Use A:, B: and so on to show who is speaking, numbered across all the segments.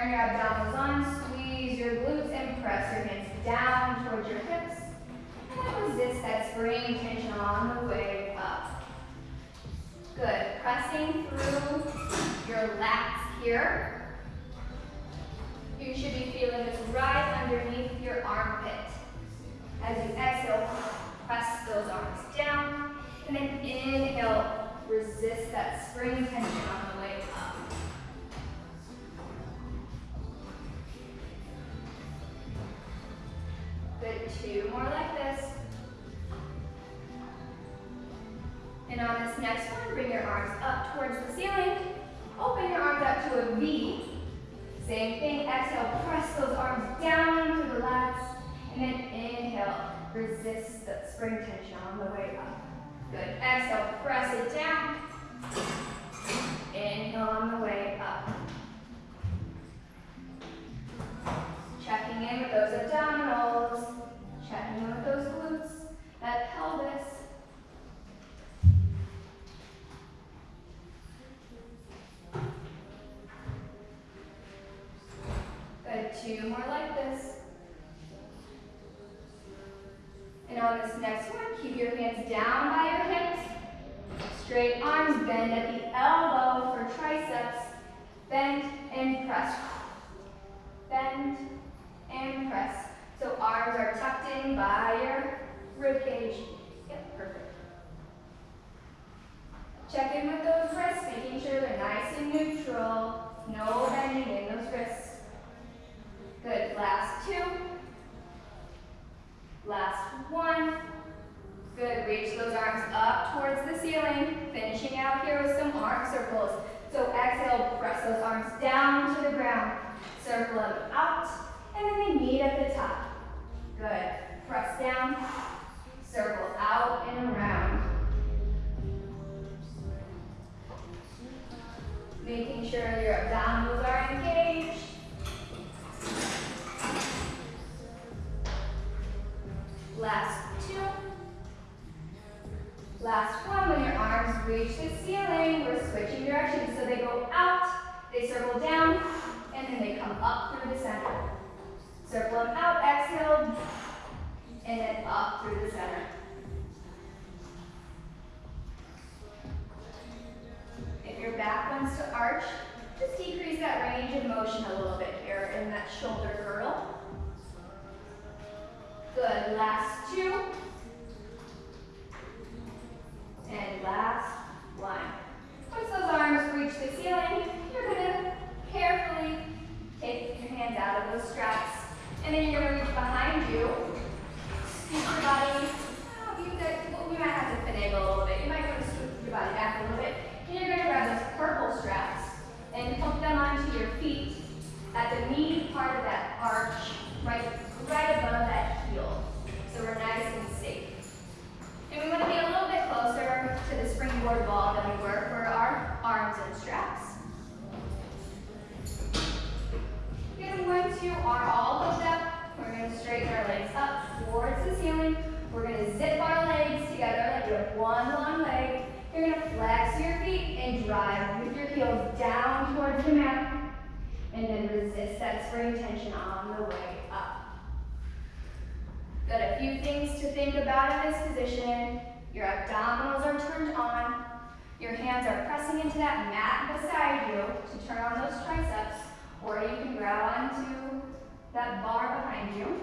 A: Turn your abdominals on, squeeze your glutes, and press your hands down towards your hips. And then resist that spring tension on the way up. Good. Pressing through your lats here. You should be feeling this right underneath your armpit. As you exhale, press those arms down. And then inhale, resist that spring tension on the way up. Good, 2 more like this. And on this next one, bring your arms up towards the ceiling. Open your arms up to a V. Same thing, exhale, press those arms down to the lats. And then inhale, resist the spring tension on the way up. Good, exhale, press it down. Inhale on the way up. Checking in with those abdominals. Checking in with those glutes, that pelvis. Good, 2 more like this. And on this next one, keep your hands down by your hips. Straight arms, bend at the elbow for triceps. Bend and press. Bend and press. So arms are tucked in by your rib cage. Yep, perfect. Check in with those wrists, making sure they're nice and neutral. No bending in those wrists. Good, last 2. Last 1. Good, reach those arms up towards the ceiling. Finishing out here with some arm circles. So exhale, press those arms down to the ground. Circle them out, and then they meet at the top. Good, press down, circle out and around. Making sure your abdominals are engaged. Last 2. Last 1, when your arms reach the ceiling, we're switching directions. So they go out, they circle down, and then they come up through the center. Circle them out, exhale, and then up through the center. If your back wants to arch, just decrease that range of motion a little bit here in that shoulder girdle. Good, last 2. And last 1. Once those arms reach the ceiling, you're going to carefully take your hands out of those straps. And then you're going to reach behind you. Scoop your body. We might have to finagle a little bit. You might want to scoop your body back a little bit. And you're going to grab those purple straps and hook them onto your feet at the knee part of that arch, right above that heel. So we're nice and safe. And we want to be a little bit closer to the springboard ball than we were for our arms and straps. And once you are all hooked up, we're going to straighten our legs up towards the ceiling. We're going to zip our legs together like you have one long leg. You're going to flex your feet and drive with your heels down towards the mat. And then resist that spring tension on the way up. Got a few things to think about in this position. Your abdominals are turned on. Your hands are pressing into that mat beside you to turn on those triceps. Or you can grab onto that bar behind you.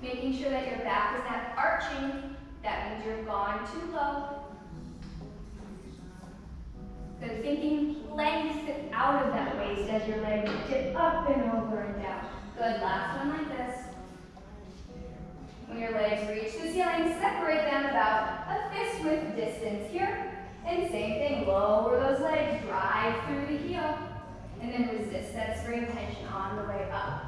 A: Making sure that your back is not arching. That means you're gone too low. Good, thinking length out of that waist as your legs tip up and over and down. Good, last one like this. When your legs reach the ceiling, separate them about a fist width distance here. And same thing, lower those legs, drive through the heel. And then resist that spring tension on the way up.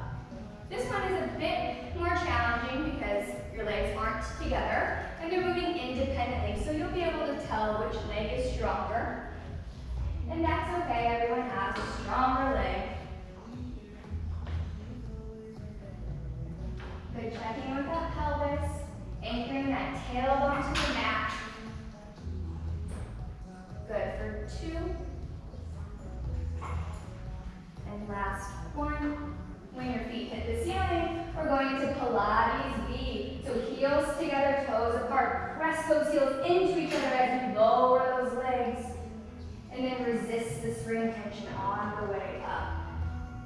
A: This one is a bit more challenging because your legs aren't together and they're moving independently. So you'll be able to tell which leg is stronger. And that's okay, everyone has a stronger leg. Good, checking with that pelvis, anchoring that tailbone to the mat. Good for 2. And last 1. When your feet hit the ceiling, we're going to Pilates V. So heels together, toes apart. Press those heels into each other as you lower those legs. And then resist the spring tension on the way up.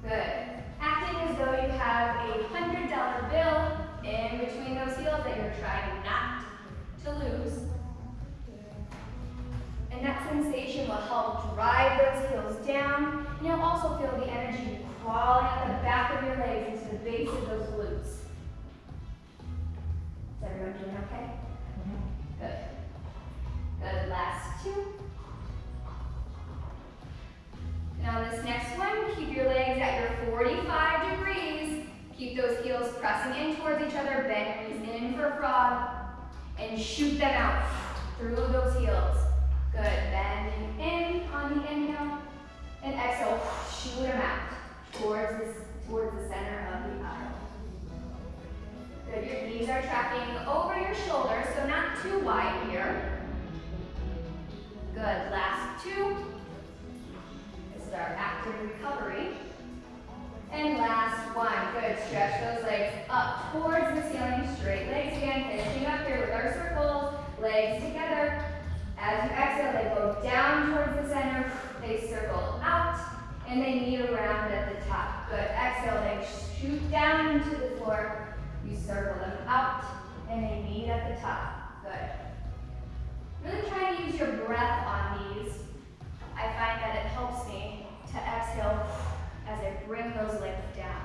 A: Good. Acting as though you have a $100 bill in between those heels that you're trying not to lose. And that sensation will help drive those heels down. And you'll also feel the energy crawling up the back of your legs into the base of those glutes. Is everyone doing okay? Good. Good. Last 2. Now this next one, keep your legs at your 45 degrees. Keep those heels pressing in towards each other. Bend your knees in for frog. And shoot them out through those heels. Good. Bending in on the inhale. And exhale, shoot them out towards the center of the aisle. Good. Your knees are tracking over your shoulders, so not too wide here. Good. Last 2. This is our active recovery. And last 1. Good. Stretch those legs up towards the ceiling. Straight legs again. Finishing up here with our circles. Legs together. As you exhale, they go down towards the center. They circle out. And they meet around at the top. Good. Exhale, they shoot down into the floor. You circle them out. And they meet at the top. Good. Really try to use your breath on these. I find that it helps me to exhale as I bring those legs down.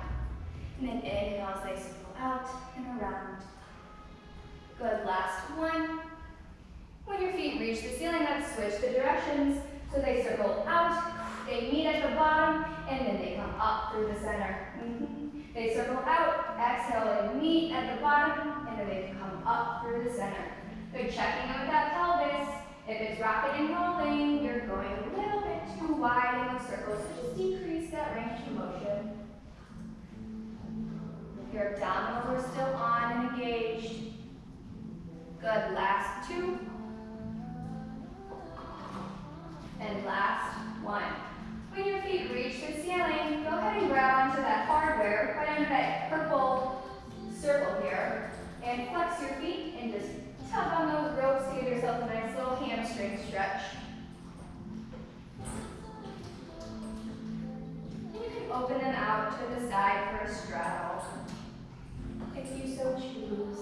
A: And then inhale as they circle out and around. Good. Last 1. When your feet reach the ceiling, let's switch the directions. So they circle out, they meet at the bottom, and then they come up through the center. They circle out, exhale, and meet at the bottom, and then they come up through the center. Good. Checking out that pelvis. If it's rocking and rolling, you're going a little bit too wide in the circles, so just decrease that range of motion. Your abdominals are still on and engaged. Good. Last 2. And last 1. When your feet reach the ceiling, go ahead and grab onto that hardware, right under that purple circle here, and flex your feet and just tug on those ropes to give yourself a nice little hamstring stretch. And you can open them out to the side for a straddle, if you so choose.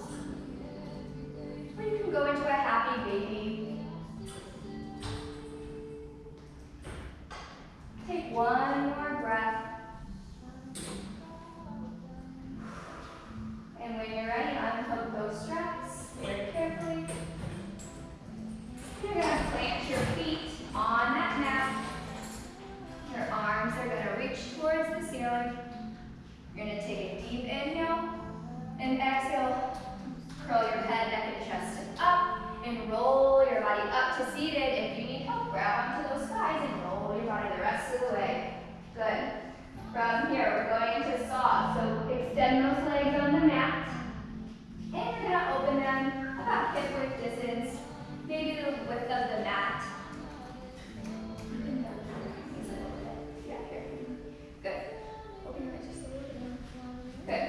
A: Or you can go into a happy baby. Take one more breath. And when you're ready, unhook those straps very carefully. You're going to plant your feet on that mat. Your arms are going to reach towards the ceiling. You're going to take a deep inhale and exhale. Curl your head, neck, and chest up. And roll your body up to seated. If you need help, grab onto those thighs and roll your body the rest of the way. Good. From here, we're going into saw. So extend those legs on the mat. And you're going to open them about hip width distance, maybe the width of the mat. Yeah, here. Good. Open your legs just a little bit more. Good.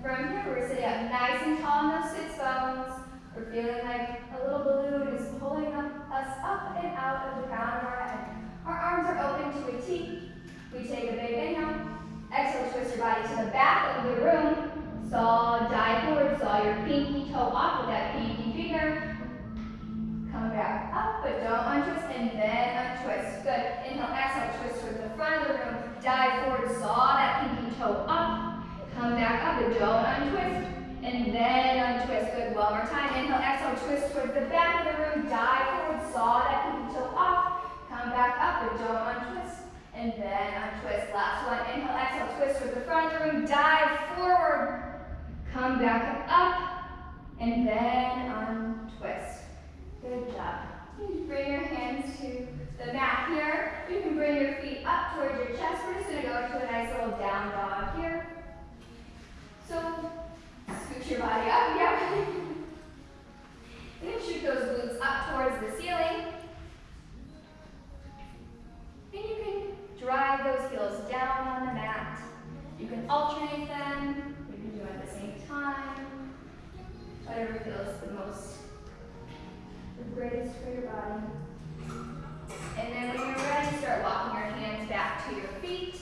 A: From here, we're sitting up nice and tall in those sits bones. We're feeling like a little balloon is pulling us up and out of the crown of our head. Our arms are open to a T. We take a big inhale. Exhale, twist your body to the back of the room. Saw, dive forward, saw your pinky toe off with that pinky finger. Come back up, but don't untwist, and then untwist. Good. Inhale, exhale, twist towards the front of the room. Dive forward, saw that pinky toe off. Come back up, but don't untwist. And then untwist. Good. One more time. Inhale, exhale, twist towards the back of the room. Dive forward, saw that pinky toe off. Come back up, but don't untwist. And then untwist. Last one. Inhale, exhale, twist towards the front of the room. Dive forward. Come back up. And then untwist. Good job. You can bring your hands to the mat here. You can bring your feet up towards your chest. We're just going to go into a nice little down dog here. So, scoot your body up, yeah. And then shoot those glutes up towards the ceiling. greatest for your body. And then when you're ready, start walking your hands back to your feet.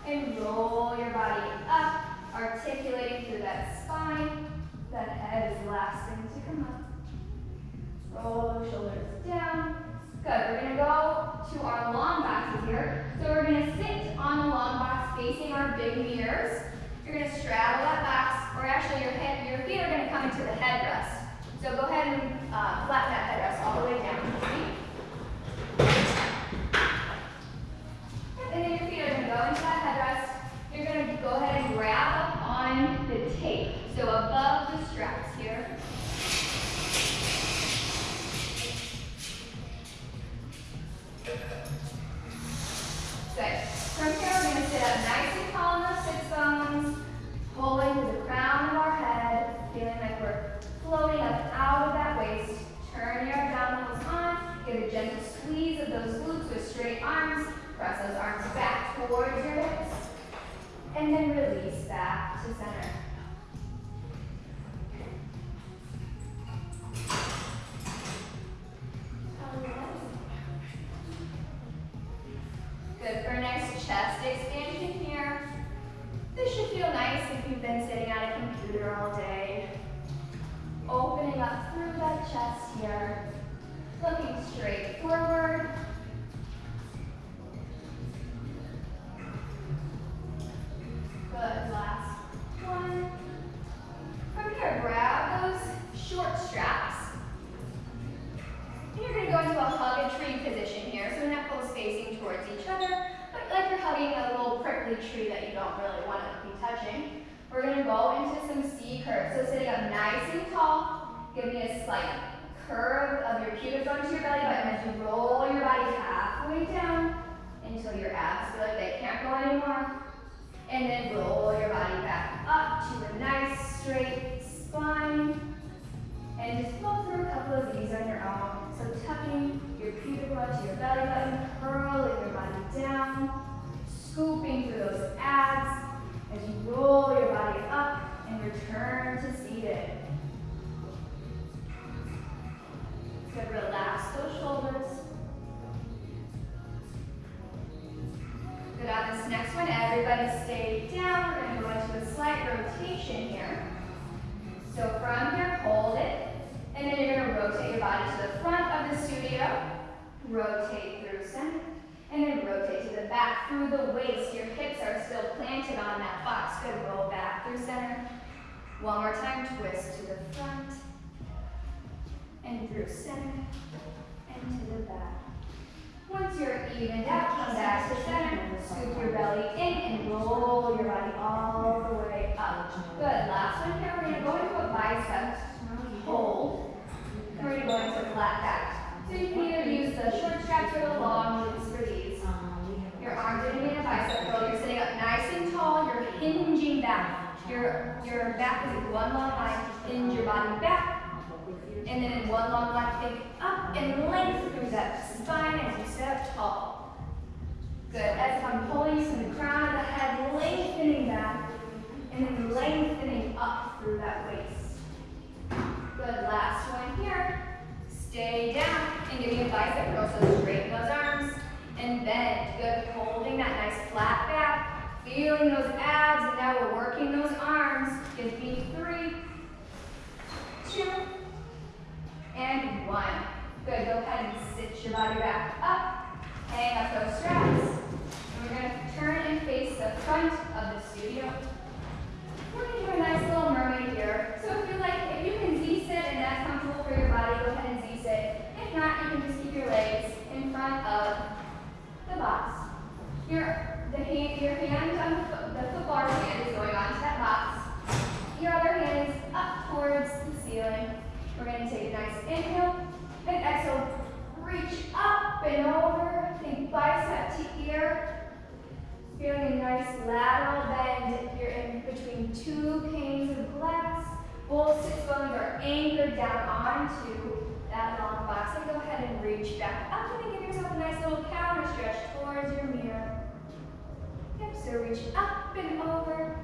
A: And roll your body up, articulating through that spine. That head is last thing to come up. Roll those shoulders down. Good. We're going to go to our long boxes here. So we're going to sit on the long box facing our big mirrors. You're going to straddle that box, or actually your feet are going to come into the headrest. So go ahead and flatten that headrest all the way down. And then your feet are going to go into that headrest. You're going to go ahead and grab up on the tape. So above the straps here. Good. From here, we're going to sit up nice and tall in those sits bones, pulling to the crown of our head, feeling like we're floating up out of that waist. Turn your abdominals on, give a gentle squeeze of those glutes with straight arms. Press those arms back towards your hips, and then release back to center. Good. For our next chest expansion here. This should feel nice if you've been sitting at a computer all day. Opening up through that chest here. Looking straight forward. Good. Last one. From here, grab those short straps. And you're going to go into a hug a tree position here. So neck is facing towards each other, but like you're hugging a little prickly tree that you don't really want to be touching. We're going to go into some C curves. So sitting up nice and tall, giving a slight curve of your pubic bone to your belly button as you roll your body halfway down until your abs feel like they can't go anymore. And then roll your body back up to a nice straight spine. And just flow through a couple of these on your own. So tucking your pubic bone to your belly button, curling your body down, scooping through those abs as you roll your body up and return to seated. Good, relax those shoulders. Good, on this next one, everybody stay down. We're going to go into a slight rotation here. So from here, hold it. And then you're going to rotate your body to the front of the studio. Rotate through center. And then rotate to the back through the waist. Your hips are still planted on that box. Good, roll back through center. One more time, twist to the front. And through center. And to the back. Once you're evened out, come back to center. Scoop your belly in and roll your body all the way up. Good, last one here. We're going to go into a bicep hold. And we're going to go into flat back. So you can either use the short straps or the long loops for these. Your arms are going to be in a bicep curl. You're sitting up nice and tall. You're hinging back. Your back is in one long line. Hinge your body back. And then in one long line, think up and length through that spine as you sit up tall. Good. As I'm pulling you from the crown of the head, lengthening back. And then lengthening up through that waist. Good, last one here. Stay down and give me a bicep curl, so straighten those arms and bend. Good, holding that nice flat back, feeling those abs, and now we're working those arms. Give me 3, 2, and 1. Good, go ahead and sit your body back up, hang up those straps, and we're going to turn and face the front of the studio. We're going to do a nice little mermaid here. So if you can Z-sit and that's comfortable for your body, go ahead and Z-sit. If not, you can just keep your legs in front of the box. Your hand on the footbar hand is going onto that box. Your other hand is up towards the ceiling. We're going to take a nice inhale and exhale. Reach up and over. Think bicep to ear. Feeling a nice lateral bend. You're in between 2 panes of glass. Both sits bones are anchored down onto that long box. So go ahead and reach back up and then give yourself a nice little counter stretch towards your mirror. Yep, so reach up and over.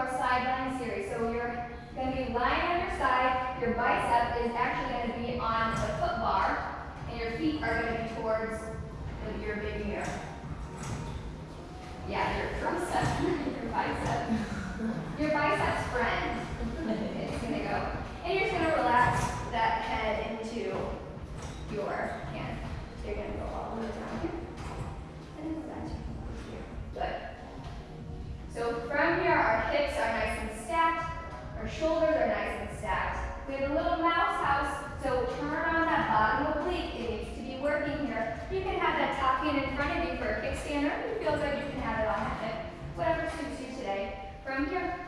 A: our sideline series. So you're going to be lying on your side. Your bicep is actually going to be on the foot bar, and your feet are going to be towards your big mirror. Yeah, your tricep, your bicep. Your bicep's friend. It's going to go. And you're just going to relax that head into your hand. So you're going to go all the way down here. And then back here. Good. So from here, our hips are nice and stacked. Our shoulders are nice and stacked. We have a little mouse house, so turn on that bottom oblique. It needs to be working here. You can have that top hand in front of you for a kickstand, or if it feels like you can have it on that hip. Whatever suits you today. From here,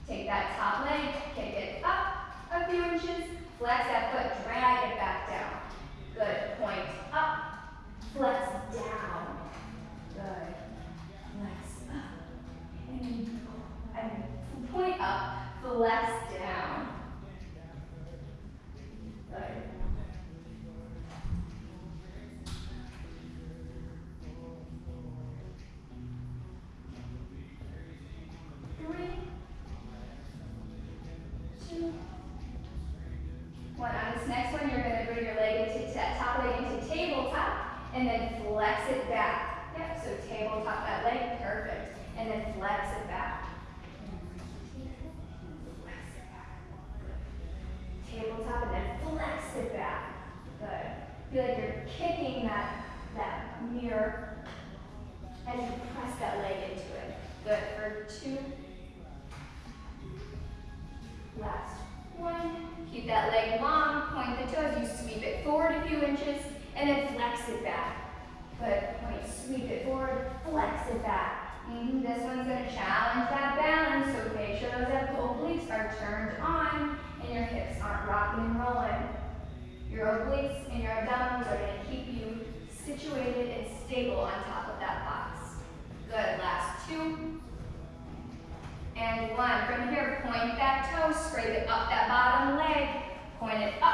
A: take that top leg, kick it up a few inches, flex that foot, drag it back down. Good. Point up, flex down. Good. Flex up. And point up, flex down. Good. Three, two, one. On this next one, you're going to bring your leg into that top leg into tabletop, and then flex it back. Yep. So tabletop that leg, perfect, and then flex it back. Tabletop and then flex it back. Good. Feel like you're kicking that mirror as you press that leg into it. Good. For two. Last one. Keep that leg long. Point the toes. You sweep it forward a few inches and then flex it back. Good. Point. Sweep it forward. Flex it back. This one's going to challenge that balance, so make sure those obliques are turned on and your hips aren't rocking and rolling. Your obliques and your abdominals are going to keep you situated and stable on top of that box. Good. Last two. And one. From here, point that toe, scrape it up that bottom leg, point it up.